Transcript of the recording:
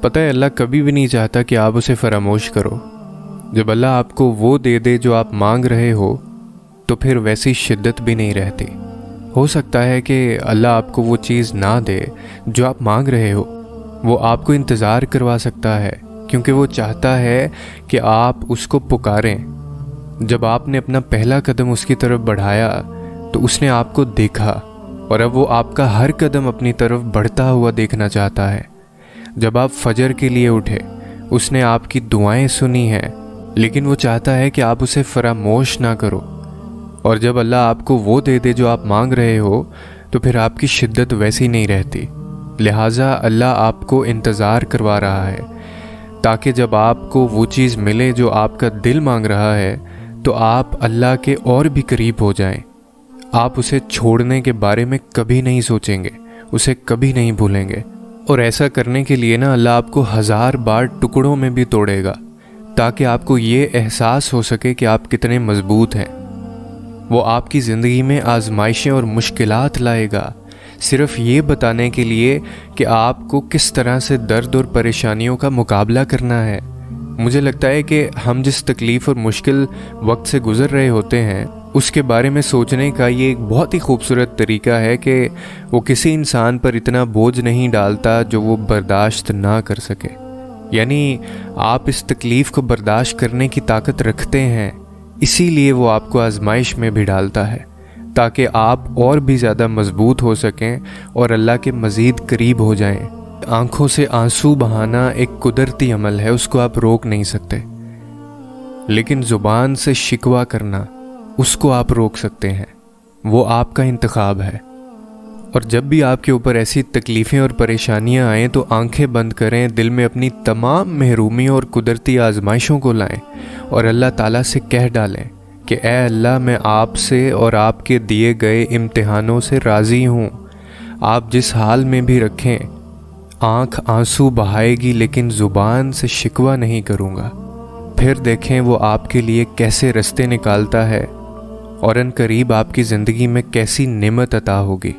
پتہ ہے اللہ کبھی بھی نہیں چاہتا کہ آپ اسے فراموش کرو۔ جب اللہ آپ کو وہ دے دے جو آپ مانگ رہے ہو تو پھر ویسی شدت بھی نہیں رہتی۔ ہو سکتا ہے کہ اللہ آپ کو وہ چیز نہ دے جو آپ مانگ رہے ہو، وہ آپ کو انتظار کروا سکتا ہے، کیونکہ وہ چاہتا ہے کہ آپ اس کو پکاریں۔ جب آپ نے اپنا پہلا قدم اس کی طرف بڑھایا تو اس نے آپ کو دیکھا، اور اب وہ آپ کا ہر قدم اپنی طرف بڑھتا ہوا دیکھنا چاہتا ہے۔ جب آپ فجر کے لیے اٹھے اس نے آپ کی دعائیں سنی ہیں، لیکن وہ چاہتا ہے کہ آپ اسے فراموش نہ کرو۔ اور جب اللہ آپ کو وہ دے دے جو آپ مانگ رہے ہو تو پھر آپ کی شدت ویسی نہیں رہتی۔ لہٰذا اللہ آپ کو انتظار کروا رہا ہے تاکہ جب آپ کو وہ چیز ملے جو آپ کا دل مانگ رہا ہے تو آپ اللہ کے اور بھی قریب ہو جائیں۔ آپ اسے چھوڑنے کے بارے میں کبھی نہیں سوچیں گے، اسے کبھی نہیں بھولیں گے۔ اور ایسا کرنے کے لیے اللہ آپ کو 1000 بار ٹکڑوں میں بھی توڑے گا تاکہ آپ کو یہ احساس ہو سکے کہ آپ کتنے مضبوط ہیں۔ وہ آپ کی زندگی میں آزمائشیں اور مشکلات لائے گا صرف یہ بتانے کے لیے کہ آپ کو کس طرح سے درد اور پریشانیوں کا مقابلہ کرنا ہے۔ مجھے لگتا ہے کہ ہم جس تکلیف اور مشکل وقت سے گزر رہے ہوتے ہیں اس کے بارے میں سوچنے کا یہ ایک بہت ہی خوبصورت طریقہ ہے کہ وہ کسی انسان پر اتنا بوجھ نہیں ڈالتا جو وہ برداشت نہ کر سکے۔ یعنی آپ اس تکلیف کو برداشت کرنے کی طاقت رکھتے ہیں، اسی لیے وہ آپ کو آزمائش میں بھی ڈالتا ہے تاکہ آپ اور بھی زیادہ مضبوط ہو سکیں اور اللہ کے مزید قریب ہو جائیں۔ آنکھوں سے آنسو بہانا ایک قدرتی عمل ہے، اس کو آپ روک نہیں سکتے، لیکن زبان سے شکوہ کرنا اس کو آپ روک سکتے ہیں، وہ آپ کا انتخاب ہے۔ اور جب بھی آپ کے اوپر ایسی تکلیفیں اور پریشانیاں آئیں تو آنکھیں بند کریں، دل میں اپنی تمام محرومیوں اور قدرتی آزمائشوں کو لائیں اور اللہ تعالیٰ سے کہہ ڈالیں کہ اے اللہ، میں آپ سے اور آپ کے دیے گئے امتحانوں سے راضی ہوں۔ آپ جس حال میں بھی رکھیں، آنکھ آنسو بہائے گی لیکن زبان سے شکوہ نہیں کروں گا۔ پھر دیکھیں وہ آپ کے لیے کیسے رستے نکالتا ہے اور ان قریب آپ کی زندگی میں کیسی نعمت عطا ہوگی۔